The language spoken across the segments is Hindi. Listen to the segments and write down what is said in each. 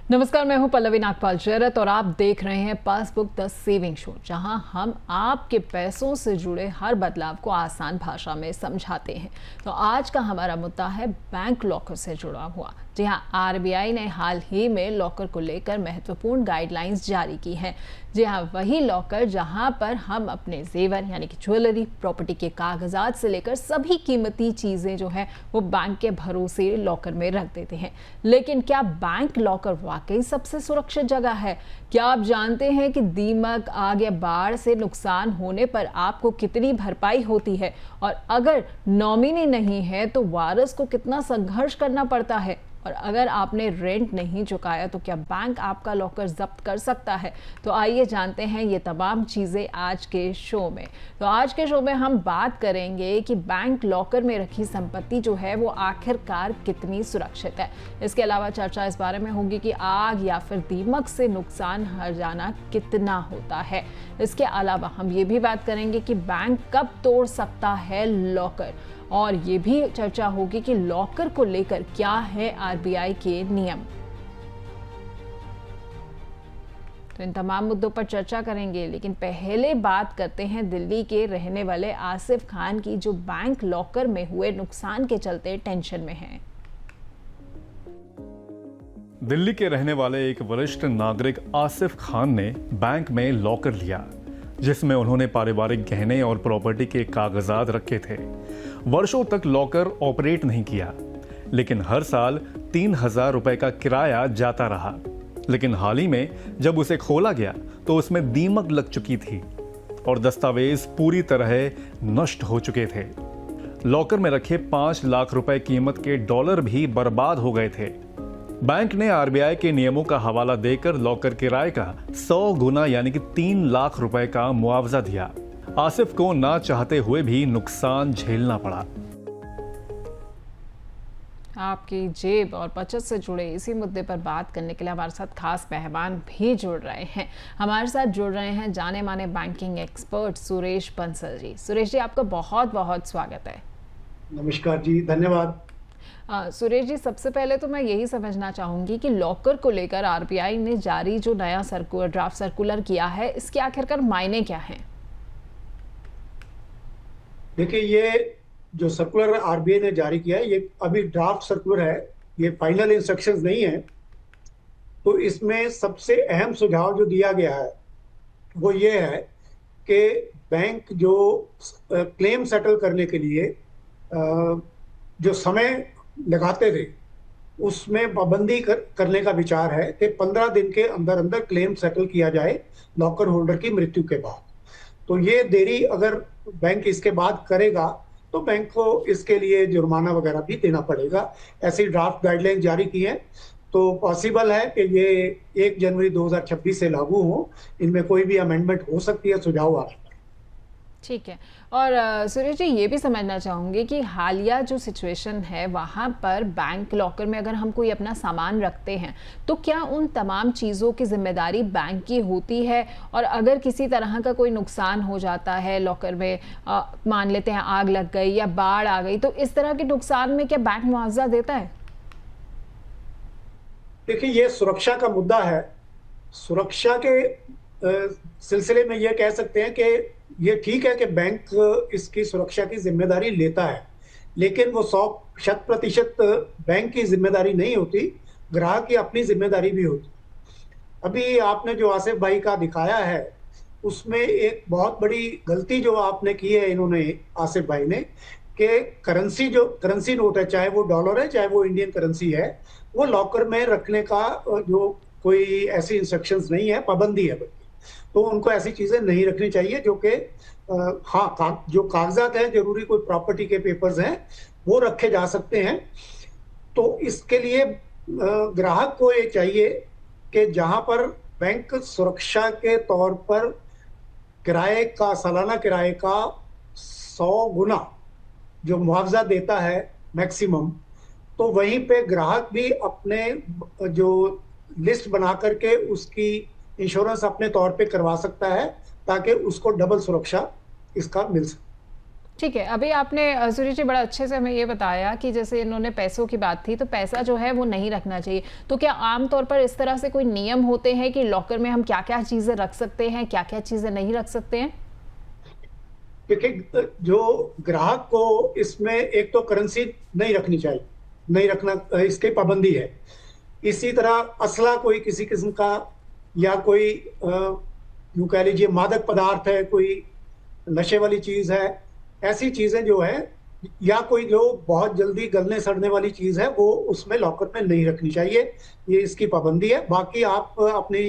नमस्कार, मैं हूं पल्लवी नागपाल जैरत और आप देख रहे हैं पासबुक द सेविंग शो, जहां हम आपके पैसों से जुड़े हर बदलाव को आसान भाषा में समझाते हैं। तो आज का हमारा मुद्दा है बैंक लॉकर से जुड़ा हुआ। जी हां, आरबीआई ने हाल ही में लॉकर को लेकर महत्वपूर्ण गाइडलाइंस जारी की हैं। जी हां, वही लॉकर जहां पर हम अपने जेवर यानी कि ज्वेलरी, प्रॉपर्टी के कागजात से लेकर सभी कीमती चीजें जो है वो बैंक के भरोसे लॉकर में रख देते हैं। लेकिन क्या बैंक लॉकर वाकई सबसे सुरक्षित जगह है? क्या आप जानते हैं कि दीमक, आग या बाढ़ से नुकसान होने पर आपको कितनी भरपाई होती है? और अगर नॉमिनी नहीं है तो वारिस को कितना संघर्ष करना पड़ता है? और अगर आपने रेंट नहीं चुकाया तो क्या बैंक आपका लॉकर जब्त कर सकता है? तो आइए जानते हैं ये तमाम चीज़ें आज के शो में। तो आज के शो में हम बात करेंगे कि बैंक लॉकर में रखी संपत्ति जो है वो आखिरकार कितनी सुरक्षित है। इसके अलावा चर्चा इस बारे में होगी कि आग या फिर दीमक से नुकसान हर जाना कितना होता है। इसके अलावा हम ये भी बात करेंगे कि बैंक कब तोड़ सकता है लॉकर, और ये भी चर्चा होगी कि लॉकर को लेकर क्या है आरबीआई के नियम। तो इन तमाम मुद्दों पर चर्चा करेंगे, लेकिन पहले बात करते हैं दिल्ली के रहने वाले आसिफ खान की, जो बैंक लॉकर में हुए नुकसान के चलते टेंशन में हैं। दिल्ली के रहने वाले एक वरिष्ठ नागरिक आसिफ खान ने बैंक में लॉकर लिया, जिसमें उन्होंने पारिवारिक गहने और प्रॉपर्टी के कागजात रखे थे। वर्षों तक लॉकर ऑपरेट नहीं किया, लेकिन हर साल 3,000 रुपए का किराया जाता रहा। लेकिन हाल ही में जब उसे खोला गया तो उसमें दीमक लग चुकी थी और दस्तावेज पूरी तरह नष्ट हो चुके थे। लॉकर में रखे 5 लाख रुपए कीमत के डॉलर भी बर्बाद हो गए थे। बैंक ने आरबीआई के नियमों का हवाला देकर लॉकर किराए का 100 गुना यानी कि 3 लाख रुपए का मुआवजा दिया। आसिफ को ना चाहते हुए भी नुकसान झेलना पड़ा। आपकी जेब और बचत से जुड़े इसी मुद्दे पर बात करने के लिए हमारे साथ खास मेहमान भी जुड़ रहे हैं। हमारे साथ जुड़ रहे हैं जाने माने बैंकिंग एक्सपर्ट सुरेश बंसल जी। सुरेश जी, आपका बहुत बहुत स्वागत है। नमस्कार जी, धन्यवाद। सुरेश जी, सबसे पहले तो मैं यही समझना चाहूंगी कि लॉकर को लेकर आरबीआई ने जारी जो नया ड्राफ्ट सर्कुलर किया है, इसके आखिरकार मायने क्या हैं? देखिए, ये जो सर्कुलर आरबीआई ने जारी किया है, ये अभी ड्राफ्ट सर्कुलर है, ये फाइनल इंस्ट्रक्शंस नहीं है। तो इसमें सबसे अहम सुझाव जो दिया गया है वो ये है कि बैंक जो क्लेम सेटल करने के लिए जो समय लगाते थे, उसमें पाबंदी करने का विचार है कि 15 दिन के अंदर अंदर क्लेम सेटल किया जाए लॉकर होल्डर की मृत्यु के बाद। तो ये देरी अगर बैंक इसके बाद करेगा तो बैंक को इसके लिए जुर्माना वगैरह भी देना पड़ेगा। ऐसी ड्राफ्ट गाइडलाइन जारी की है, तो पॉसिबल है कि ये 1 जनवरी 2026 से लागू हो। इनमें कोई भी अमेंडमेंट हो सकती है, सुझाव आ रहा है। ठीक है। और सुरेश जी, ये भी समझना चाहूँगी कि हालिया जो सिचुएशन है वहाँ पर बैंक लॉकर में अगर हम कोई अपना सामान रखते हैं तो क्या उन तमाम चीज़ों की जिम्मेदारी बैंक की होती है? और अगर किसी तरह का कोई नुकसान हो जाता है लॉकर में, मान लेते हैं आग लग गई या बाढ़ आ गई, तो इस तरह के नुकसान में क्या बैंक मुआवजा देता है? देखिए, ये सुरक्षा का मुद्दा है। सुरक्षा के सिलसिले में ये कह सकते हैं कि ये ठीक है कि बैंक इसकी सुरक्षा की जिम्मेदारी लेता है, लेकिन वो 100% बैंक की जिम्मेदारी नहीं होती, ग्राहक की अपनी जिम्मेदारी भी होती। अभी आपने जो आसिफ भाई का दिखाया है, उसमें एक बहुत बड़ी गलती जो आपने की है इन्होंने, आसिफ भाई ने, कि करेंसी नोट है, चाहे वो डॉलर है चाहे वो इंडियन करेंसी है, वो लॉकर में रखने का जो कोई ऐसी इंस्ट्रक्शंस नहीं है, पाबंदी है। तो उनको ऐसी चीजें नहीं रखनी चाहिए जो कि हाँ, जो कागजात हैं, जरूरी कोई प्रॉपर्टी के पेपर्स हैं, वो रखे जा सकते हैं। तो इसके लिए ग्राहक को ये चाहिए कि जहां पर बैंक सुरक्षा के तौर पर सालाना किराए का 100 गुना जो मुआवजा देता है मैक्सिमम, तो वहीं पे ग्राहक भी अपने जो लिस्ट बना करके उसकी इंश्योरेंस अपने तौर पे करवा सकता है, ताकि उसको डबल सुरक्षा इसका मिल सके। ठीक है, अभी आपने सूर्य जी बड़ा अच्छे से हमें ये बताया कि जैसे इन्होंने पैसों की बात थी, तो पैसा जो है वो नहीं रखना चाहिए। तो क्या आम तौर पर इस तरह से कोई नियम होते हैं कि लॉकर में हम क्या-क्या चीज़ें रख सकते हैं, क्या-क्या चीज़ें नहीं रख सकते हैं? देखिए, जो ग्राहक को इसमें एक तो करेंसी नहीं रखनी चाहिए, नहीं रखना, इसकी पाबंदी है। इसी तरह असला कोई किसी किस्म का, या कोई यूं कह लीजिए मादक पदार्थ है, कोई नशे वाली चीज है, ऐसी चीजें जो है, या कोई जो बहुत जल्दी गलने सड़ने वाली चीज है, वो उसमें लॉकर में नहीं रखनी चाहिए। ये इसकी पाबंदी है। बाकी आप अपनी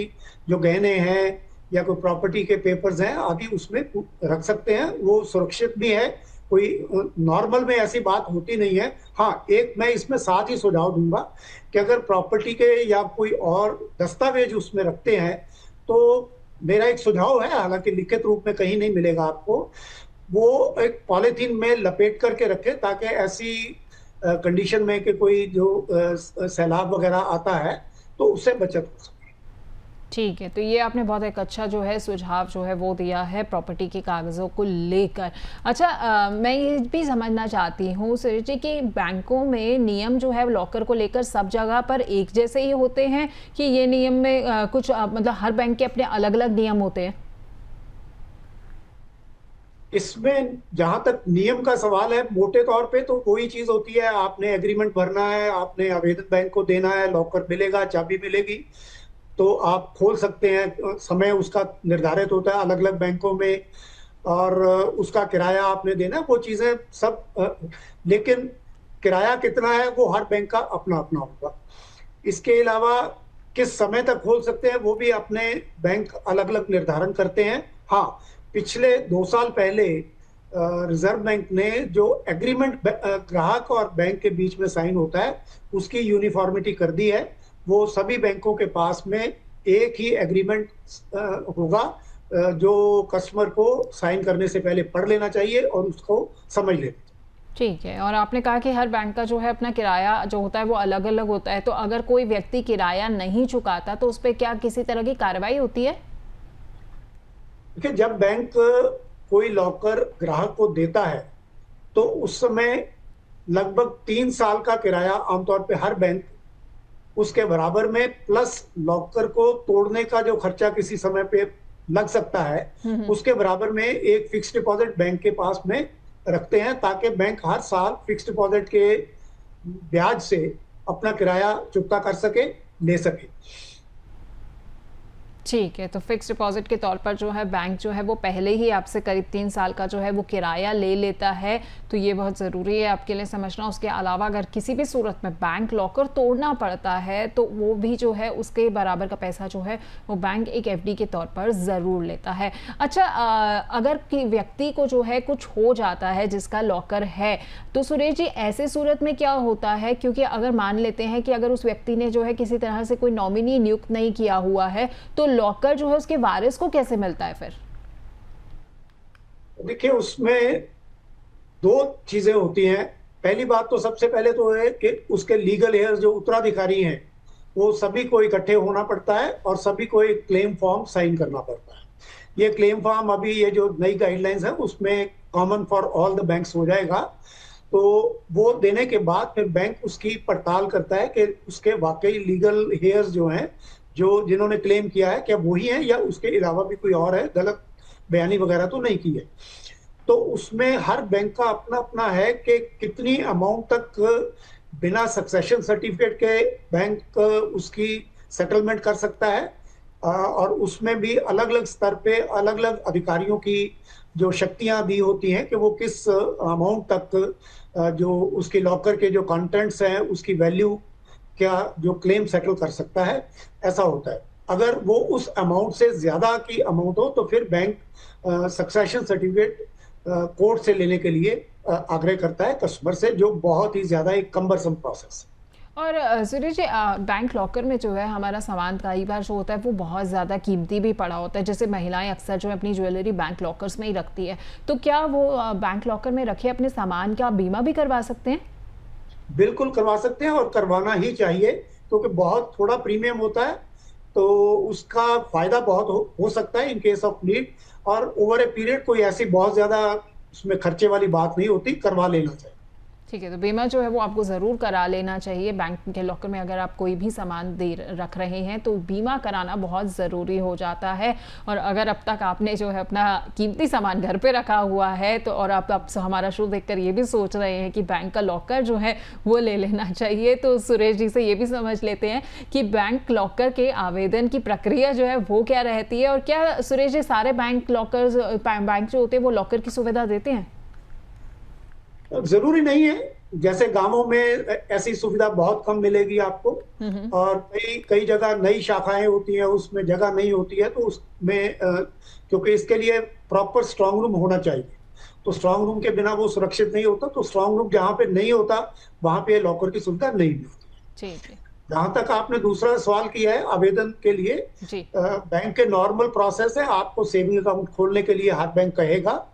जो गहने हैं या कोई प्रॉपर्टी के पेपर्स हैं आदि उसमें रख सकते हैं, वो सुरक्षित भी है। कोई नॉर्मल में ऐसी बात होती नहीं है। हाँ, एक मैं इसमें साथ ही सुझाव दूंगा कि अगर प्रॉपर्टी के या कोई और दस्तावेज उसमें रखते हैं, तो मेरा एक सुझाव है, हालांकि लिखित रूप में कहीं नहीं मिलेगा आपको, वो एक पॉलीथीन में लपेट करके रखें, ताकि ऐसी कंडीशन में कि कोई जो सैलाब वगैरह आता है तो उससे बचत हो सके। ठीक है, तो ये आपने बहुत एक अच्छा जो है सुझाव जो है वो दिया है प्रॉपर्टी के कागज़ों को लेकर। अच्छा, मैं ये भी समझना चाहती हूँ सूर्य जी कि बैंकों में नियम जो है लॉकर को लेकर सब जगह पर एक जैसे ही होते हैं कि ये नियम में कुछ मतलब हर बैंक के अपने अलग-अलग नियम होते हैं? इसमें जहां तक नियम का सवाल है, मोटे तौर पे तो कोई चीज होती है, आपने एग्रीमेंट भरना है, आपने आवेदन बैंक को देना है, लॉकर मिलेगा, चाबी मिलेगी, तो आप खोल सकते हैं। समय उसका निर्धारित होता है अलग अलग बैंकों में, और उसका किराया आपने देना है, वो चीजें सब। लेकिन किराया कितना है वो हर बैंक का अपना अपना होगा। इसके अलावा किस समय तक खोल सकते हैं वो भी अपने बैंक अलग अलग निर्धारण करते हैं। हाँ, पिछले 2 साल पहले रिजर्व बैंक ने जो एग्रीमेंट ग्राहक और बैंक के बीच में साइन होता है उसकी यूनिफॉर्मिटी कर दी है। वो सभी बैंकों के पास में एक ही एग्रीमेंट होगा, जो कस्टमर को साइन करने से पहले पढ़ लेना चाहिए और उसको समझ लेना चाहिए। ठीक है, और आपने कहा कि हर बैंक का जो है अपना किराया जो होता है वो अलग-अलग होता है, तो अगर कोई व्यक्ति किराया नहीं चुकाता तो उस पे क्या किसी तरह की कार्रवाई होती है? देखिए, जब बैंक कोई लॉकर ग्राहक को देता है तो उस समय लगभग 3 साल का किराया आमतौर पे हर बैंक उसके बराबर में, प्लस लॉकर को तोड़ने का जो खर्चा किसी समय पे लग सकता है, उसके बराबर में एक फिक्स डिपॉजिट बैंक के पास में रखते हैं, ताकि बैंक हर साल फिक्स डिपॉजिट के ब्याज से अपना किराया चुकता कर सके, ले सके। ठीक है, तो फिक्स डिपॉजिट के तौर पर जो है बैंक जो है वो पहले ही आपसे करीब 3 साल का जो है वो किराया ले लेता है, तो ये बहुत ज़रूरी है आपके लिए समझना। उसके अलावा अगर किसी भी सूरत में बैंक लॉकर तोड़ना पड़ता है तो वो भी जो है उसके बराबर का पैसा जो है वो बैंक एक एफडी के तौर पर ज़रूर लेता है। अच्छा, अगर कि व्यक्ति को जो है कुछ हो जाता है जिसका लॉकर है, तो सुरेश जी ऐसे सूरत में क्या होता है? क्योंकि अगर मान लेते हैं कि अगर उस व्यक्ति ने जो है किसी तरह से कोई नॉमिनी नियुक्त नहीं किया हुआ है, तो लॉकर जो है उसके वारिस को कैसे मिलता है फिर? देखिए, उसमें 2 चीजें होती हैं। पहली बात तो सबसे पहले तो है कि उसके लीगल हेयर्स जो उत्तराधिकारी हैं वो सभी को इकट्ठे होना पड़ता है और सभी को एक क्लेम फॉर्म साइन करना पड़ता है। ये क्लेम फॉर्म अभी ये जो नई गाइडलाइंस है उसमें common for all the banks हो जाएगा। तो वो देने के बाद फिर बैंक उसकी पड़ताल करता है कि उसके वाकई लीगल हेयर्स जो हैं, जो जिन्होंने क्लेम किया है, क्या वही है या उसके अलावा भी कोई और है, गलत बयानी वगैरह तो नहीं की है। तो उसमें हर बैंक का अपना अपना है कि कितनी अमाउंट तक बिना सक्सेशन सर्टिफिकेट के बैंक उसकी सेटलमेंट कर सकता है। और उसमें भी अलग अलग स्तर पे अलग अलग अधिकारियों की जो शक्तियां दी होती हैं कि वो किस अमाउंट तक जो उसके लॉकर के जो कंटेंट्स हैं उसकी वैल्यू क्या जो क्लेम सेटल कर सकता है, ऐसा होता है। अगर वो उस अमाउंट से ज्यादा की अमाउंट हो तो फिर बैंक सक्सेशन सर्टिफिकेट कोर्ट से लेने के लिए आग्रह करता है कस्टमर से, जो बहुत ही ज्यादा एक कम्बरसम प्रोसेस है। और सुरेश जी, बैंक लॉकर में जो है हमारा सामान कई बार जो होता है वो बहुत ज़्यादा कीमती भी पड़ा होता है, जैसे महिलाएं अक्सर जो है अपनी ज्वेलरी बैंक लॉकर्स में ही रखती है, तो क्या वो बैंक लॉकर में रखे अपने सामान का बीमा भी करवा सकते हैं? बिल्कुल करवा सकते हैं और करवाना ही चाहिए, क्योंकि बहुत थोड़ा प्रीमियम होता है तो उसका फायदा बहुत हो सकता है इन केस ऑफ नीड। और ओवर ए पीरियड कोई ऐसी बहुत ज्यादा उसमें खर्चे वाली बात नहीं होती, करवा लेना चाहिए। ठीक है, तो बीमा जो है वो आपको ज़रूर करा लेना चाहिए। बैंक के लॉकर में अगर आप कोई भी सामान दे रख रहे हैं तो बीमा कराना बहुत ज़रूरी हो जाता है। और अगर अब तक आपने जो है अपना कीमती सामान घर पे रखा हुआ है तो और आप हमारा शो देखकर ये भी सोच रहे हैं कि बैंक का लॉकर जो है वो ले लेना चाहिए, तो सुरेश जी से ये भी समझ लेते हैं कि बैंक लॉकर के आवेदन की प्रक्रिया जो है वो क्या रहती है। और क्या सुरेश जी सारे बैंक जो होते हैं वो लॉकर की सुविधा देते हैं? जरूरी नहीं है, जैसे गांवों में ऐसी सुविधा बहुत कम मिलेगी आपको, और कई कई जगह नई शाखाएं होती हैं, उसमें जगह नहीं होती है, तो उसमें क्योंकि इसके लिए प्रॉपर स्ट्रांग रूम होना चाहिए, तो स्ट्रांग रूम के बिना वो सुरक्षित नहीं होता। तो स्ट्रांग रूम जहाँ पे नहीं होता वहां पे लॉकर की सुविधा नहीं मिलती है। जहां तक आपने दूसरा सवाल किया है आवेदन के लिए, बैंक के नॉर्मल प्रोसेस है, आपको सेविंग अकाउंट खोलने के लिए हर बैंक कहेगा,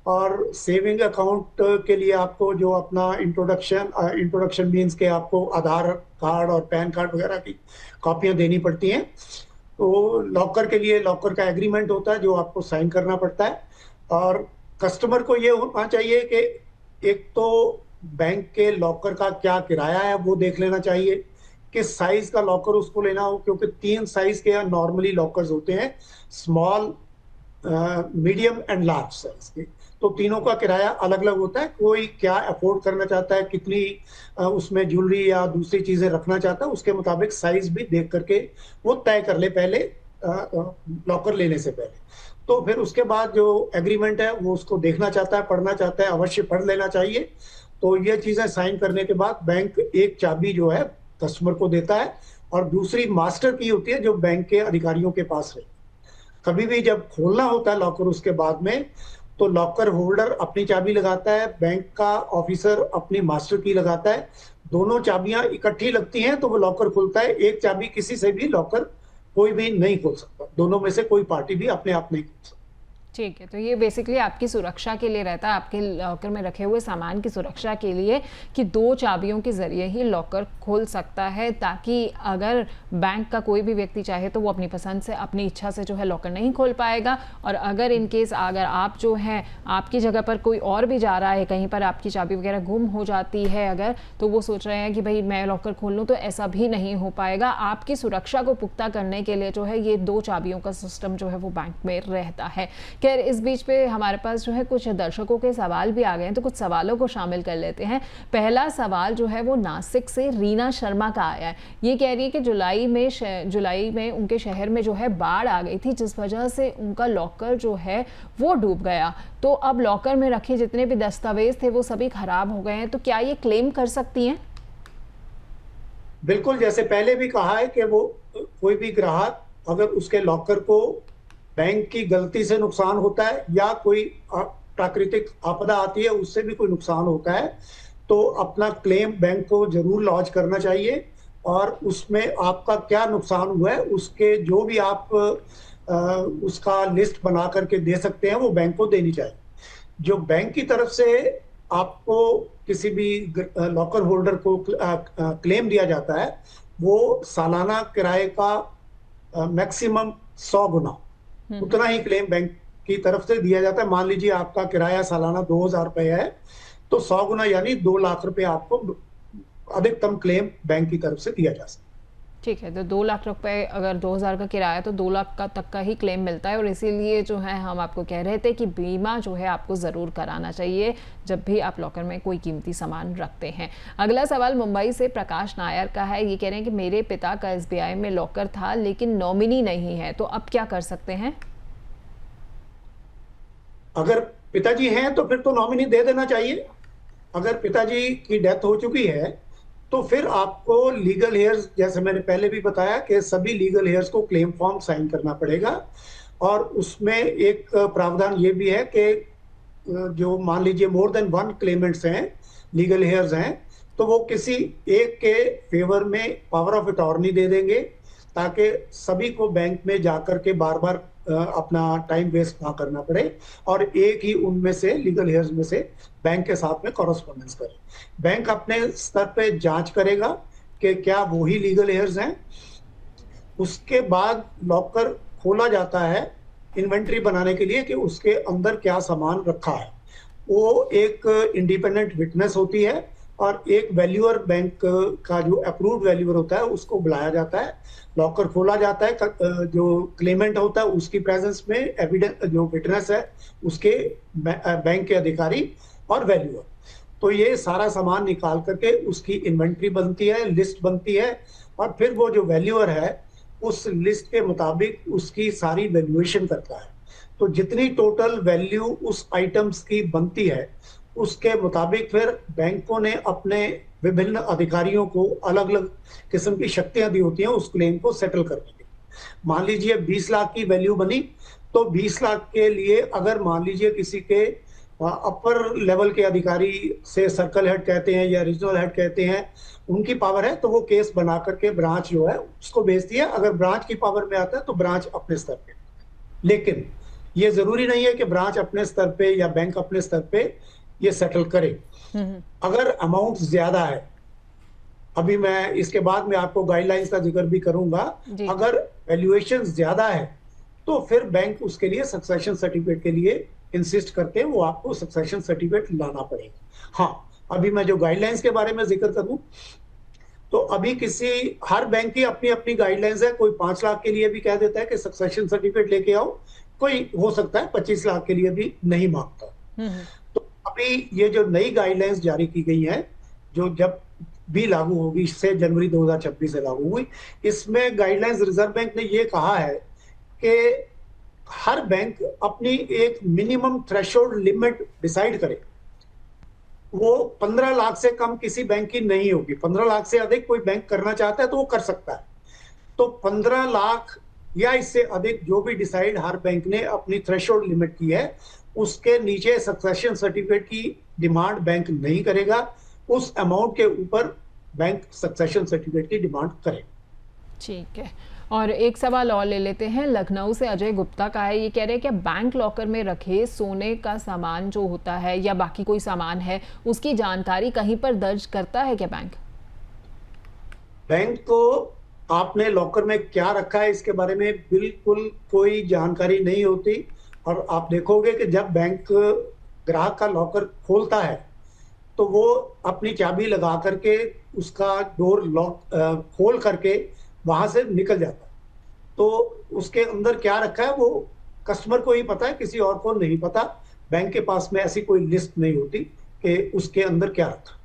और सेविंग अकाउंट के लिए आपको जो अपना इंट्रोडक्शन मीन्स के आपको आधार कार्ड और पैन कार्ड वगैरह की कॉपियां देनी पड़ती हैं। तो लॉकर के लिए लॉकर का एग्रीमेंट होता है जो आपको साइन करना पड़ता है, और कस्टमर को ये होना चाहिए कि एक तो बैंक के लॉकर का क्या किराया है वो देख लेना चाहिए, किस साइज का लॉकर उसको लेना हो, क्योंकि 3 साइज के नॉर्मली लॉकर्स होते हैं, small, medium and large size के। तो तीनों का किराया अलग अलग होता है, कोई क्या अफोर्ड करना चाहता है, कितनी उसमें ज्वेलरी या दूसरी चीजें रखना चाहता है, उसके मुताबिक साइज भी देख करके वो तय कर ले पहले, लॉकर लेने से पहले। तो फिर उसके बाद जो एग्रीमेंट है वो उसको देखना चाहता है, पढ़ना चाहता है, अवश्य पढ़ लेना चाहिए। तो ये चीजें साइन करने के बाद बैंक एक चाबी जो है कस्टमर को देता है, और दूसरी मास्टर की होती है जो बैंक के अधिकारियों के पास है। कभी भी जब खोलना होता है लॉकर उसके बाद में, तो लॉकर होल्डर अपनी चाबी लगाता है, बैंक का ऑफिसर अपनी मास्टर की लगाता है, दोनों चाबियां इकट्ठी लगती हैं तो वो लॉकर खुलता है। एक चाबी किसी से भी लॉकर कोई भी नहीं खोल सकता, दोनों में से कोई पार्टी भी अपने आप नहीं खोल सकता। ठीक है, तो ये बेसिकली आपकी सुरक्षा के लिए रहता है, आपके लॉकर में रखे हुए सामान की सुरक्षा के लिए, कि 2 चाबियों के ज़रिए ही लॉकर खोल सकता है, ताकि अगर बैंक का कोई भी व्यक्ति चाहे तो वो अपनी पसंद से, अपनी इच्छा से जो है लॉकर नहीं खोल पाएगा। और अगर इन केस अगर आप जो है आपकी जगह पर कोई और भी जा रहा है, कहीं पर आपकी चाबी वगैरह गुम हो जाती है अगर, तो वो सोच रहे हैं कि भाई मैं लॉकर खोल लूँ, तो ऐसा भी नहीं हो पाएगा। आपकी सुरक्षा को पुख्ता करने के लिए जो है ये 2 चाबियों का सिस्टम जो है वो बैंक में रहता है। खैर, इस बीच पे हमारे पास जो है कुछ दर्शकों के सवाल भी आ गए हैं, तो कुछ सवालों को शामिल कर लेते हैं। पहला सवाल जो है वो नासिक से रीना शर्मा का आया है। ये कह रही है कि जुलाई में उनके शहर में जो है बाढ़ आ गई थी, जिस वजह से उनका लॉकर जो है वो डूब गया। तो अब लॉकर में रखे जितने भी दस्तावेज थे वो सभी खराब हो गए हैं, तो क्या ये क्लेम कर सकती हैं? बिल्कुल, जैसे पहले भी कहा है कि वो कोई भी ग्राहक अगर उसके लॉकर को बैंक की गलती से नुकसान होता है या कोई प्राकृतिक आपदा आती है उससे भी कोई नुकसान होता है, तो अपना क्लेम बैंक को जरूर लॉन्च करना चाहिए, और उसमें आपका क्या नुकसान हुआ है उसके जो भी आप उसका लिस्ट बना करके दे सकते हैं वो बैंक को देनी चाहिए। जो बैंक की तरफ से आपको किसी भी लॉकर होल्डर को क्लेम दिया जाता है वो सालाना किराए का मैक्सिमम 100 गुना उतना ही क्लेम बैंक की तरफ से दिया जाता है। मान लीजिए आपका किराया सालाना 2000 रुपए है, तो 100 गुना यानी 2 लाख रुपए आपको अधिकतम क्लेम बैंक की तरफ से दिया जा सकता है। ठीक है, तो 2 लाख रुपए अगर 2000 का किराया तो 2 लाख का तक का ही क्लेम मिलता है, और इसीलिए जो है हम आपको कह रहे थे कि बीमा जो है आपको ज़रूर कराना चाहिए जब भी आप लॉकर में कोई कीमती सामान रखते हैं। अगला सवाल मुंबई से प्रकाश नायर का है। ये कह रहे हैं कि मेरे पिता का SBI में लॉकर था लेकिन नॉमिनी नहीं है, तो अब क्या कर सकते हैं? अगर पिताजी हैं तो फिर तो नॉमिनी दे देना चाहिए। अगर पिताजी की डेथ हो चुकी है तो फिर आपको लीगल हेयर्स, जैसे मैंने पहले भी बताया कि सभी लीगल हेयर्स को क्लेम फॉर्म साइन करना पड़ेगा, और उसमें एक प्रावधान ये भी है कि जो मान लीजिए मोर देन 1 क्लेमेंट्स हैं, लीगल हेयर्स हैं, तो वो किसी एक के फेवर में पावर ऑफ अटॉर्नी दे देंगे, ताकि सभी को बैंक में जाकर के बार बार अपना टाइम वेस्ट ना करना पड़े, और एक ही उनमें से लीगल हेयर्स में से बैंक के साथ में कॉरेस्पॉन्डेंस करे। बैंक अपने स्तर पे जांच करेगा कि क्या वो ही लीगल हेयर्स हैं। उसके बाद लॉकर खोला जाता है इन्वेंट्री बनाने के लिए कि उसके अंदर क्या सामान रखा है। वो एक इंडिपेंडेंट विटनेस होती है और एक वैल्यूअर, बैंक का जो अप्रूव्ड वैल्यूअर होता है उसको बुलाया जाता है, लॉकर खोला जाता है, जो क्लेमेंट होता है उसकी प्रेजेंस में एविडेंस, जो विटनेस है उसके, बैंक के अधिकारी और वैल्यूअर। तो ये सारा सामान निकाल करके उसकी इन्वेंट्री बनती है, लिस्ट बनती है, और फिर वो जो वैल्यूअर है उस लिस्ट के मुताबिक उसकी सारी वैल्यूएशन करता है। तो जितनी टोटल वैल्यू उस आइटम्स की बनती है उसके मुताबिक फिर बैंकों ने अपने विभिन्न अधिकारियों को अलग अलग किस्म की शक्तियां दी होती हैं उस क्लेम को सेटल करने की। मान लीजिए 20 लाख की वैल्यू बनी, तो 20 लाख के लिए अगर मान लीजिए किसी के अपर लेवल के अधिकारी से, सर्कल हेड कहते हैं या रीजनल हेड कहते हैं, उनकी पावर है तो वो केस बना करके ब्रांच जो है उसको भेजती है। अगर ब्रांच की पावर में आता है तो ब्रांच अपने स्तर पे, लेकिन ये जरूरी नहीं है कि ब्रांच अपने स्तर पे या बैंक अपने स्तर पे ये सेटल करे। अगर अमाउंट ज्यादा है, अभी मैं इसके बाद में आपको गाइडलाइंस का जिक्र भी करूंगा, अगर वैल्यूएशन ज्यादा है तो फिर बैंक उसके लिए सक्सेशन सर्टिफिकेट के लिए इंसिस्ट करते हैं, वो आपको सक्सेशन सर्टिफिकेट लाना पड़ेगा। हाँ, अभी मैं जो गाइडलाइंस के बारे में जिक्र करूं तो अभी हर बैंक की अपनी अपनी गाइडलाइंस है। कोई 5 लाख के लिए भी कह देता है कि सक्सेशन सर्टिफिकेट लेके आओ, कोई हो सकता है 25 लाख के लिए भी नहीं मांगता। तो अभी ये जो नई गाइडलाइंस जारी की गई है, जो जब भी लागू होगी, इससे जनवरी 2026 से लागू हुई, इसमें गाइडलाइंस रिजर्व बैंक ने ये कहा है कि हर बैंक अपनी एक मिनिमम थ्रेशोल्ड लिमिट डिसाइड करे। वो 15 लाख से कम किसी बैंक की नहीं होगी। 15 लाख से अधिक कोई बैंक करना चाहता है तो वो कर सकता है। तो 15 लाख या इससे अधिक जो भी डिसाइड हर बैंक ने अपनी थ्रेशोल्ड लिमिट की है, उसके नीचे सक्सेशन सर्टिफिकेट की डिमांड बैंक नहीं करेगा। उस अमाउंट के ऊपर बैंक सक्सेशन सर्टिफिकेट की डिमांड करेगा। ठीक है, और एक सवाल और ले लेते हैं। लखनऊ से अजय गुप्ता का है, ये कह रहे हैं कि बैंक लॉकर में रखे सोने का सामान जो होता है या बाकी कोई सामान है, उसकी जानकारी कहीं पर दर्ज करता है क्या बैंक? बैंक को आपने लॉकर में क्या रखा है इसके बारे में बिल्कुल कोई जानकारी नहीं होती। और आप देखोगे कि जब बैंक ग्राहक का लॉकर खोलता है तो वो अपनी चाबी लगा करके उसका डोर लॉक खोल करके वहां से निकल जाता है। तो उसके अंदर क्या रखा है वो कस्टमर को ही पता है, किसी और को नहीं पता। बैंक के पास में ऐसी कोई लिस्ट नहीं होती कि उसके अंदर क्या रखा।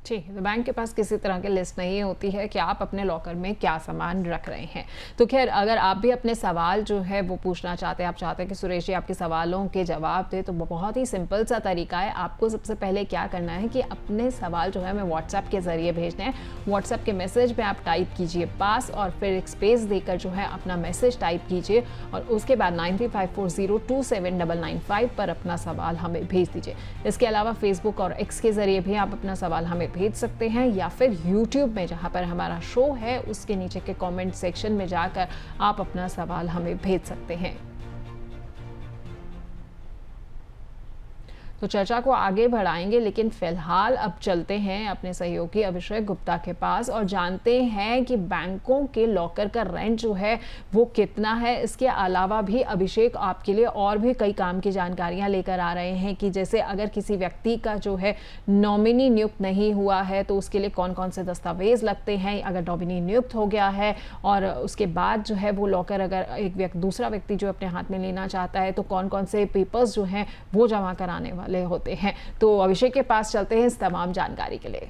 ठीक है, तो बैंक के पास किसी तरह की लिस्ट नहीं होती है कि आप अपने लॉकर में क्या सामान रख रहे हैं। तो खैर, अगर आप भी अपने सवाल जो है वो पूछना चाहते हैं, आप चाहते हैं कि सुरेश जी आपके सवालों के जवाब दे, तो बहुत ही सिंपल सा तरीका है। आपको सबसे पहले क्या करना है कि अपने सवाल जो है हमें व्हाट्सएप के ज़रिए भेजने हैं। व्हाट्सएप के मैसेज में आप टाइप कीजिए पास और फिर एक स्पेस देकर जो है अपना मैसेज टाइप कीजिए और उसके बाद 9354027995 पर अपना सवाल हमें भेज दीजिए। इसके अलावा फेसबुक और एक्स के ज़रिए भी आप अपना सवाल हमें भेज सकते हैं, या फिर YouTube में जहां पर हमारा शो है उसके नीचे के कमेंट सेक्शन में जाकर आप अपना सवाल हमें भेज सकते हैं। तो चर्चा को आगे बढ़ाएंगे, लेकिन फिलहाल अब चलते हैं अपने सहयोगी अभिषेक गुप्ता के पास और जानते हैं कि बैंकों के लॉकर का रेंट जो है वो कितना है। इसके अलावा भी अभिषेक आपके लिए और भी कई काम की जानकारियां लेकर आ रहे हैं कि जैसे अगर किसी व्यक्ति का जो है नॉमिनी नियुक्त नहीं हुआ है तो उसके लिए कौन कौन से दस्तावेज लगते हैं। अगर नॉमिनी नियुक्त हो गया है और उसके बाद जो है वो लॉकर अगर एक दूसरा व्यक्ति जो अपने हाथ में लेना चाहता है तो कौन कौन से पेपर्स जो हैं वो जमा कराने वाले होते हैं। तो अभिषेक के पास चलते हैं इस तमाम जानकारी के लिए।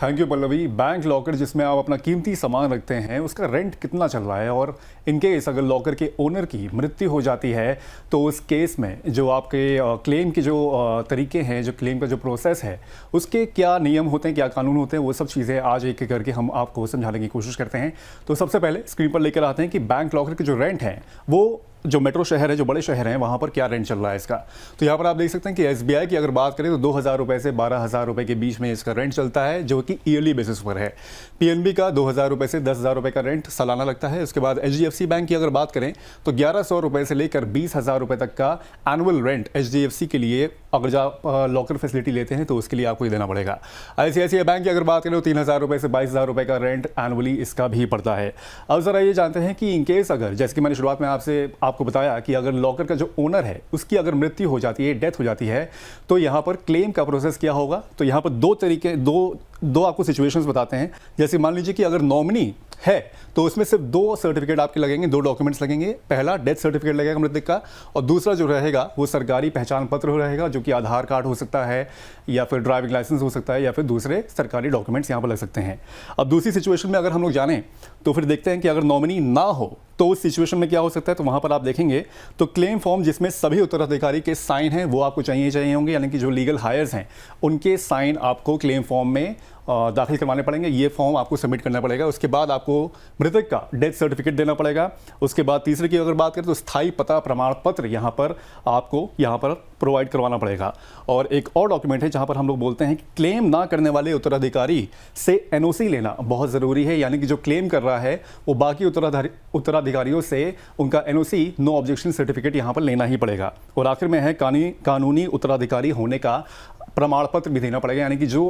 Thank you Pallavi. Bank locker जिसमें आप अपना कीमती सामान रखते हैं उसका रेंट कितना चल रहा है, और इनकेस अगर लॉकर के ओनर की मृत्यु हो जाती है तो उस केस में जो आपके क्लेम के जो तरीके हैं, जो क्लेम का जो प्रोसेस है, उसके क्या नियम होते हैं, क्या कानून होते हैं, वो सब चीज़ें आज एक एक करके हम आपको समझाने की कोशिश करते हैं। तो सबसे पहले स्क्रीन पर लेकर आते हैं कि बैंक लॉकर के जो रेंट हैं वो जो मेट्रो शहर है, जो बड़े शहर हैं, वहाँ पर क्या रेंट चल रहा है इसका। तो यहाँ पर आप देख सकते हैं कि SBI की अगर बात करें तो 2,000 रुपये से 12,000 रुपये के बीच में इसका रेंट चलता है, जो कि ईयरली बेसिस पर है। PNB का 2,000 रुपये से 10,000 रुपये का रेंट सालाना लगता है। उसके बाद HDFC बैंक की अगर बात करें तो 1,100 रुपये से लेकर 20,000 रुपये तक का एनुअल रेंट HDFC के लिए अगर आप लॉकर फैसिलिटी लेते हैं तो उसके लिए आपको ही देना पड़ेगा। ICICI बैंक की अगर बात करें तो 3,000 रुपये से 22,000 रुपये का रेंट एनुअली इसका भी पड़ता है। अब ज़रा ये जानते हैं कि इनकेस अगर, जैसे कि मैंने शुरुआत में आपको बताया कि अगर लॉकर का जो ओनर है उसकी अगर मृत्यु हो जाती है, डेथ हो जाती है, तो यहाँ पर क्लेम का प्रोसेस क्या होगा। तो यहाँ पर दो आपको सिचुएशंस बताते हैं। जैसे मान लीजिए कि अगर नॉमिनी है तो उसमें सिर्फ 2 सर्टिफिकेट आपके लगेंगे, 2 डॉक्यूमेंट्स लगेंगे। पहला डेथ सर्टिफिकेट लगेगा मृतक का, और दूसरा जो रहेगा वो सरकारी पहचान पत्र रहेगा, जो कि आधार कार्ड हो सकता है या फिर ड्राइविंग लाइसेंस हो सकता है या फिर दूसरे सरकारी डॉक्यूमेंट्स यहाँ पर लग सकते हैं। अब दूसरी सिचुएशन में अगर हम लोग जानें तो फिर देखते हैं कि अगर नॉमिनी ना हो तो उस सिचुएशन में क्या हो सकता है। तो वहाँ पर आप देखेंगे तो क्लेम फॉर्म जिसमें सभी उत्तराधिकारी के साइन हैं वो आपको चाहिए होंगे, यानी कि जो लीगल हायर्स हैं उनके साइन आपको क्लेम फॉर्म में दाखिल करवाने पड़ेंगे। ये फॉर्म आपको सबमिट करना पड़ेगा। उसके बाद आपको मृतक का डेथ सर्टिफिकेट देना पड़ेगा। उसके बाद तीसरे की अगर बात करें तो स्थायी पता प्रमाण पत्र यहाँ पर आपको प्रोवाइड करवाना पड़ेगा। और एक और डॉक्यूमेंट है जहाँ पर हम लोग बोलते हैं कि क्लेम ना करने वाले उत्तराधिकारी से एनओसी लेना बहुत ज़रूरी है, यानी कि जो क्लेम कर रहा है वो बाकी उत्तराधिकारियों से उनका एनओसी, नो ऑब्जेक्शन सर्टिफिकेट यहाँ पर लेना ही पड़ेगा। और आखिर में है कानूनी उत्तराधिकारी होने का प्रमाण पत्र भी देना पड़ेगा, यानी कि जो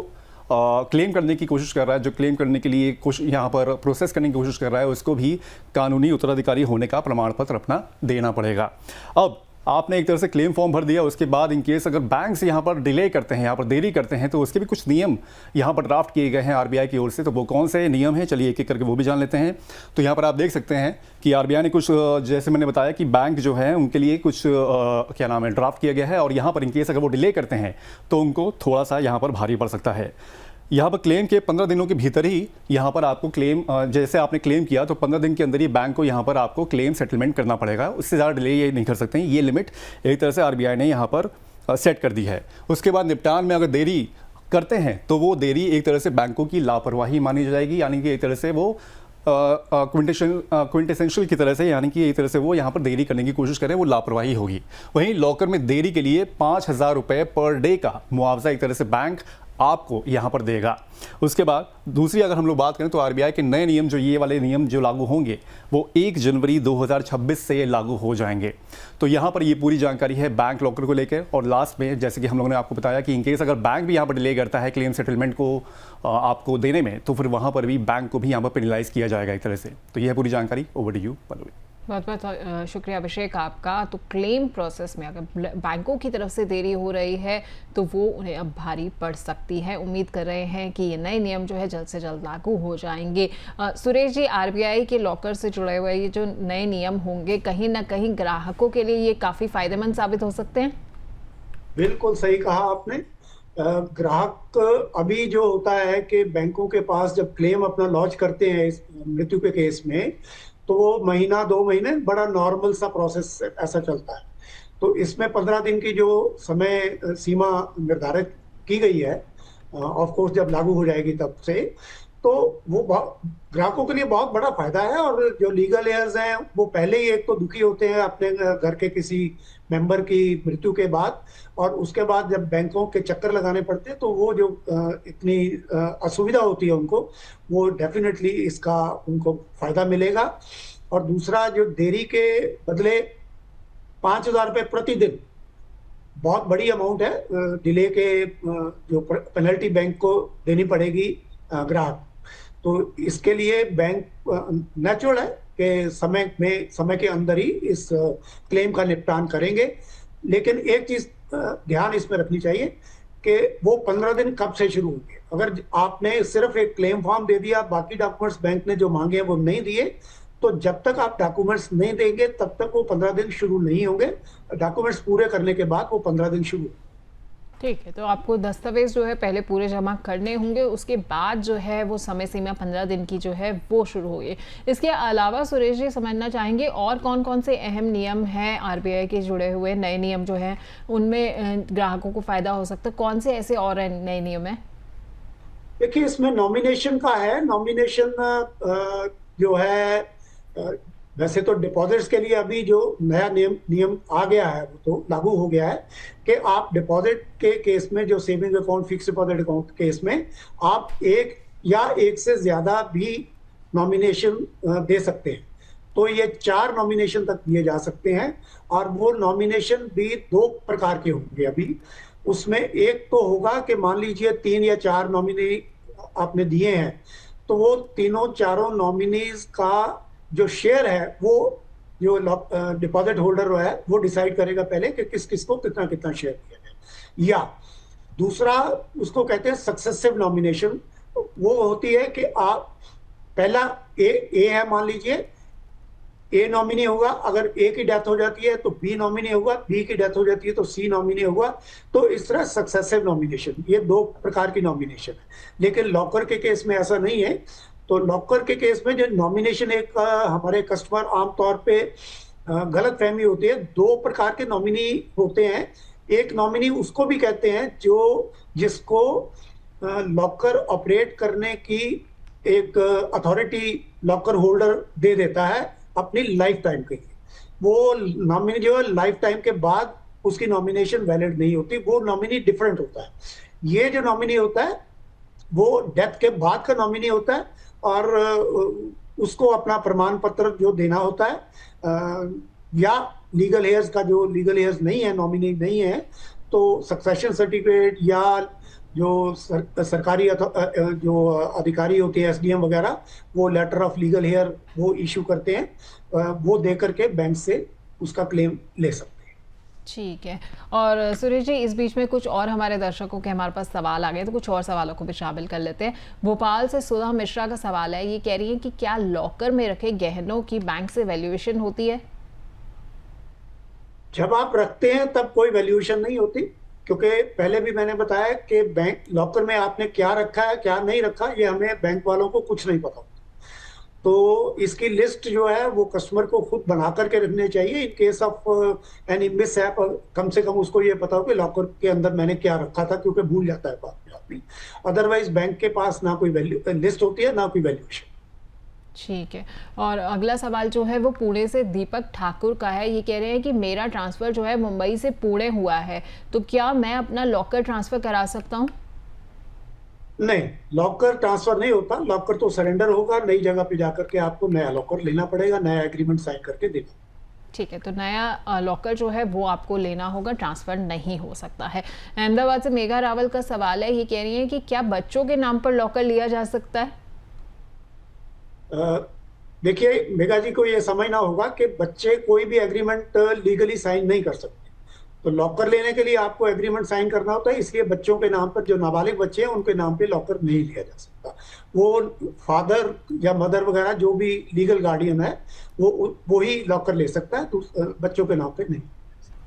क्लेम करने की कोशिश कर रहा है, जो क्लेम करने के लिए यहाँ पर प्रोसेस करने की कोशिश कर रहा है, उसको भी कानूनी उत्तराधिकारी होने का प्रमाण पत्र अपना देना पड़ेगा। अब आपने एक तरह से क्लेम फॉर्म भर दिया, उसके बाद इन केस अगर बैंक से यहाँ पर डिले करते हैं, यहाँ पर देरी करते हैं, तो उसके भी कुछ नियम यहाँ पर ड्राफ्ट किए गए हैं आरबीआई की ओर से। तो वो कौन से नियम हैं, चलिए एक एक करके वो भी जान लेते हैं। तो यहाँ पर आप देख सकते हैं कि आरबीआई ने कुछ, जैसे मैंने बताया कि बैंक जो है उनके लिए कुछ क्या नाम है, ड्राफ्ट किया गया है। और यहाँ पर इन केस अगर वो डिले करते हैं तो उनको थोड़ा सा यहाँ पर भारी पड़ सकता है। यहाँ पर क्लेम के 15 दिनों के भीतर ही यहाँ पर आपको क्लेम, जैसे आपने क्लेम किया तो 15 दिन के अंदर ही बैंक को यहाँ पर आपको क्लेम सेटलमेंट करना पड़ेगा। उससे ज़्यादा डिले ये नहीं कर सकते हैं। ये लिमिट एक तरह से आरबीआई ने यहाँ पर सेट कर दी है। उसके बाद निपटान में अगर देरी करते हैं तो वो देरी एक तरह से बैंकों की लापरवाही मानी जाएगी, यानी कि एक तरह से वो क्विंटेसेंशियल की तरह से, यानी कि एक तरह से वो यहाँ पर देरी करने की कोशिश करें, वो लापरवाही होगी। वहीं लॉकर में देरी के लिए 5,000 रुपये पर डे का मुआवजा एक तरह से बैंक आपको यहाँ पर देगा। उसके बाद दूसरी अगर हम लोग बात करें तो आरबीआई के नए नियम, जो ये वाले नियम जो लागू होंगे वो 1 जनवरी 2026 से लागू हो जाएंगे। तो यहाँ पर ये पूरी जानकारी है बैंक लॉकर को लेकर। और लास्ट में जैसे कि हम लोगों ने आपको बताया कि इनकेस अगर बैंक भी यहाँ पर डिले करता है क्लेम सेटलमेंट को आपको देने में, तो फिर वहाँ पर भी बैंक को भी यहाँ पर पेनलाइज किया जाएगा एक तरह से। तो यह है पूरी जानकारी। Over to you Pallavi. बहुत बहुत शुक्रिया अभिषेक आपका। तो क्लेम प्रोसेस में अगर बैंकों की तरफ से देरी हो रही है तो वो उन्हें अब भारी पड़ सकती है। उम्मीद कर रहे हैं कि ये नए नियम जो है जल्द से जल्द लागू हो जाएंगे। सुरेश जी, आरबीआई के लॉकर से जुड़े हुए ये जो नए नियम होंगे कहीं ना कहीं ग्राहकों के लिए ये काफ़ी फायदेमंद साबित हो सकते हैं। बिल्कुल सही कहा आपने। ग्राहक अभी जो होता है कि बैंकों के पास जब क्लेम अपना लॉन्च करते हैं इस मृत्यु के केस में, तो वो महीना 2 महीने बड़ा नॉर्मल सा प्रोसेस ऐसा चलता है। तो इसमें 15 दिन की जो समय सीमा निर्धारित की गई है, ऑफ कोर्स जब लागू हो जाएगी तब से, तो वो ग्राहकों के लिए बहुत बड़ा फायदा है। और जो लीगल एयर्स हैं वो पहले ही एक तो दुखी होते हैं अपने घर के किसी मेंबर की मृत्यु के बाद, और उसके बाद जब बैंकों के चक्कर लगाने पड़ते हैं तो वो जो इतनी असुविधा होती है उनको, वो डेफिनेटली इसका उनको फायदा मिलेगा। और दूसरा, जो देरी के बदले 5,000 रुपये प्रतिदिन बहुत बड़ी अमाउंट है। डिले के जो पेनल्टी बैंक को देनी पड़ेगी ग्राहक, तो इसके लिए बैंक नेचुरल है कि समय के अंदर ही इस क्लेम का निपटान करेंगे। लेकिन एक चीज ध्यान इसमें रखनी चाहिए कि वो 15 दिन कब से शुरू होंगे। अगर आपने सिर्फ एक क्लेम फॉर्म दे दिया, बाकी डॉक्यूमेंट्स बैंक ने जो मांगे वो नहीं दिए, तो जब तक आप डॉक्यूमेंट्स नहीं देंगे तब तक वो 15 दिन शुरू नहीं होंगे। डॉक्यूमेंट्स पूरे करने के बाद वो 15 दिन शुरू। ठीक है, तो आपको दस्तावेज जो है पहले पूरे जमा करने होंगे, उसके बाद जो है वो समय सीमा 15 दिन की जो है वो शुरू होगी। इसके अलावा सुरेश जी समझना चाहेंगे और कौन कौन से अहम नियम हैं आरबीआई के जुड़े हुए, नए नियम जो हैं उनमें ग्राहकों को फायदा हो सकता है? कौन से ऐसे और नए नियम हैं? देखिए, इसमें नॉमिनेशन का है। नॉमिनेशन जो है, वैसे तो डिपॉजिट्स के लिए अभी जो नया नियम आ गया है वो तो लागू हो गया है कि आप डिपॉजिट के केस में, जो saving account, fix deposit account case में, आप एक या एक से ज्यादा भी नॉमिनेशन दे सकते हैं। तो ये 4 नॉमिनेशन तक दिए जा सकते हैं। और वो नॉमिनेशन भी 2 प्रकार के होंगे अभी। उसमें एक तो होगा कि मान लीजिए 3 या 4 नॉमिनी आपने दिए हैं, तो वो तीनों चारों नॉमिनीज का जो शेयर है वो जो डिपॉजिट होल्डर है वो डिसाइड करेगा पहले कि किस किस को कितना कितना शेयर दिया जाए। या दूसरा उसको कहते हैं सक्सेसिव नॉमिनेशन। वो होती है कि आप पहला ए है, मान लीजिए ए नॉमिनी होगा, अगर ए की डेथ हो जाती है तो बी नॉमिनी होगा, बी की डेथ हो जाती है तो सी नॉमिनी होगा। तो इस तरह सक्सेसिव नॉमिनेशन, ये दो प्रकार की नॉमिनेशन है। लेकिन लॉकर के केस में ऐसा नहीं है। तो लॉकर के केस में जो नॉमिनेशन, एक हमारे कस्टमर आमतौर पे गलत फहमी होती है, दो प्रकार के नॉमिनी होते हैं। एक नॉमिनी उसको भी कहते हैं जो जिसको लॉकर ऑपरेट करने की एक अथॉरिटी लॉकर होल्डर दे देता है अपनी लाइफ टाइम के लिए। वो नॉमिनी जो है लाइफ टाइम के बाद उसकी नॉमिनेशन वैलिड नहीं होती, वो नॉमिनी डिफरेंट होता है। ये जो नॉमिनी होता है वो डेथ के बाद का नॉमिनी होता है और उसको अपना प्रमाण पत्र जो देना होता है, या लीगल हेयर्स का, जो लीगल हेयर्स नहीं है, नॉमिनी नहीं है, तो सक्सेशन सर्टिफिकेट या जो सरकारी जो अधिकारी होते हैं एसडीएम वगैरह, वो लेटर ऑफ लीगल हेयर वो इशू करते हैं, वो दे करके बैंक से उसका क्लेम ले सकते हैं। ठीक है। और सुरेश जी, इस बीच में कुछ और हमारे दर्शकों के हमारे पास सवाल आ गए, तो कुछ और सवालों को भी शामिल कर लेते हैं। भोपाल से सुधा मिश्रा का सवाल है, ये कह रही है कि क्या लॉकर में रखे गहनों की बैंक से वैल्यूएशन होती है? जब आप रखते हैं तब कोई वैल्यूएशन नहीं होती, क्योंकि पहले भी मैंने बताया कि बैंक लॉकर में आपने क्या रखा है क्या नहीं रखा, ये हमें बैंक वालों को कुछ नहीं पता। तो इसकी लिस्ट जो है वो कस्टमर को खुद बना करके रखनी चाहिए। In case of any mishap, कम से कम उसको ये पता हो कि लॉकर के अंदर मैंने क्या रखा था, क्योंकि भूल जाता है बाद में आदमी। अदरवाइज बैंक के पास ना कोई लिस्ट होती है ना कोई वैल्यूएशन। ठीक है। और अगला सवाल जो है वो पुणे से दीपक ठाकुर का है। ये कह रहे हैं कि मेरा ट्रांसफ़र जो है मुंबई से पुणे हुआ है, तो क्या मैं अपना लॉकर ट्रांसफ़र करा सकता हूँ? नहीं, लॉकर ट्रांसफर नहीं होता। लॉकर तो सरेंडर होगा, नई जगह पे जाकर के आपको नया लॉकर लेना पड़ेगा, नया एग्रीमेंट साइन करके देना। ठीक है, तो नया लॉकर जो है वो आपको लेना होगा, ट्रांसफ़र नहीं हो सकता है। अहमदाबाद से मेघा रावल का सवाल है, ये कह रही है कि क्या बच्चों के नाम पर लॉकर लिया जा सकता है? देखिए मेघा जी को ये समझना होगा कि बच्चे कोई भी एग्रीमेंट लीगली साइन नहीं कर सकते। तो लॉकर लेने के लिए आपको एग्रीमेंट साइन करना होता है, इसलिए बच्चों के नाम पर, जो नाबालिग बच्चे हैं उनके नाम पे लॉकर नहीं लिया जा सकता। वो फादर या मदर वगैरह जो भी लीगल गार्डियन है वो ही लॉकर ले सकता है, तो बच्चों के नाम पे नहीं।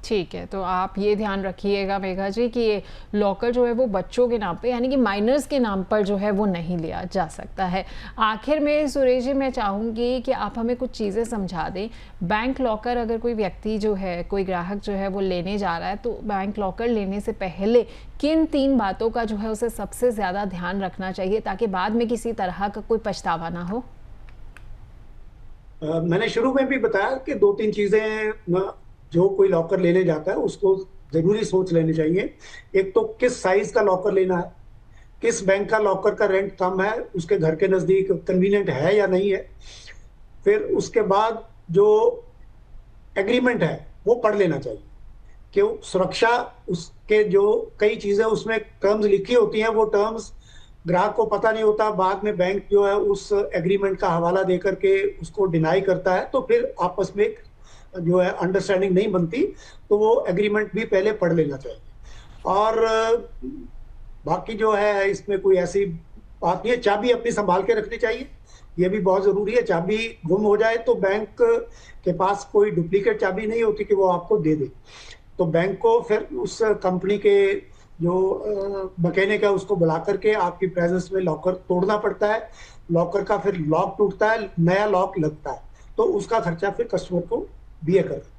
ठीक है, तो आप ये ध्यान रखिएगा मेघा जी कि ये लॉकर जो है वो बच्चों के नाम पे, यानी कि माइनर्स के नाम पर जो है वो नहीं लिया जा सकता है। आखिर में सुरेश जी, मैं चाहूँगी कि आप हमें कुछ चीज़ें समझा दें। बैंक लॉकर अगर कोई व्यक्ति जो है, कोई ग्राहक जो है वो लेने जा रहा है, तो बैंक लॉकर लेने से पहले किन 3 बातों का जो है उसे सबसे ज़्यादा ध्यान रखना चाहिए, ताकि बाद में किसी तरह का कोई पछतावा ना हो? मैंने शुरू में भी बताया कि 2-3 चीजें जो कोई लॉकर लेने जाता है उसको जरूरी सोच लेनी चाहिए। एक तो किस साइज का लॉकर लेना है, किस बैंक का लॉकर का रेंट कम है, उसके घर के नजदीक कन्वीनियंट है या नहीं है। फिर उसके बाद जो एग्रीमेंट है वो पढ़ लेना चाहिए, कि सुरक्षा उसके जो कई चीजें उसमें टर्म्स लिखी होती हैं, वो टर्म्स ग्राहक को पता नहीं होता। बाद में बैंक जो है उस एग्रीमेंट का हवाला दे करके उसको डिनाई करता है, तो फिर आपस में जो है अंडरस्टैंडिंग नहीं बनती। तो वो एग्रीमेंट भी पहले पढ़ लेना चाहिए। और बाकी जो है इसमें कोई ऐसी बात नहीं है। चाबी अपनी संभाल के रखनी चाहिए, ये भी बहुत जरूरी है। चाबी गुम हो जाए तो बैंक के पास कोई डुप्लीकेट चाबी नहीं होती कि वो आपको दे दे। तो बैंक को फिर उस कंपनी के जो मैकेनिक है उसको बुला करके आपकी प्रेजेंस में लॉकर तोड़ना पड़ता है। लॉकर का फिर लॉक टूटता है, नया लॉक लगता है, तो उसका खर्चा फिर कस्टमर को बियर कर।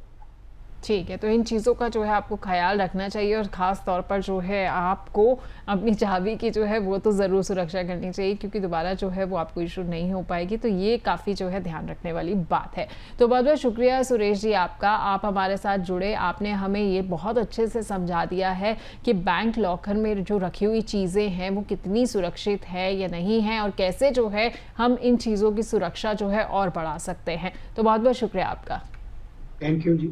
ठीक है, तो इन चीज़ों का जो है आपको ख्याल रखना चाहिए, और ख़ास तौर पर जो है आपको अपनी चाबी की जो है वो तो ज़रूर सुरक्षा करनी चाहिए, क्योंकि दोबारा जो है वो आपको इशू नहीं हो पाएगी। तो ये काफ़ी जो है ध्यान रखने वाली बात है। तो बहुत बहुत शुक्रिया सुरेश जी आपका, आप हमारे साथ जुड़े, आपने हमें ये बहुत अच्छे से समझा दिया है कि बैंक लॉकर में जो रखी हुई चीज़ें हैं वो कितनी सुरक्षित है या नहीं है, और कैसे जो है हम इन चीज़ों की सुरक्षा जो है और बढ़ा सकते हैं। तो बहुत बहुत शुक्रिया आपका। Thank you ji.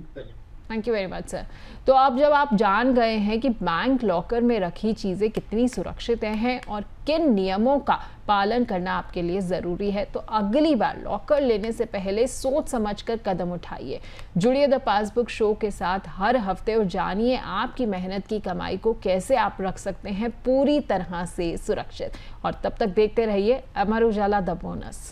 Thank you very much sir. तो अब जब आप जान गए हैं कि बैंक लॉकर में रखी चीज़ें कितनी सुरक्षित हैं और किन नियमों का पालन करना आपके लिए ज़रूरी है, तो अगली बार लॉकर लेने से पहले सोच समझकर कदम उठाइए। जुड़िए द पासबुक शो के साथ हर हफ्ते और जानिए आपकी मेहनत की कमाई को कैसे आप रख सकते हैं पूरी तरह से सुरक्षित। और तब तक देखते रहिए अमर उजाला द बोनस।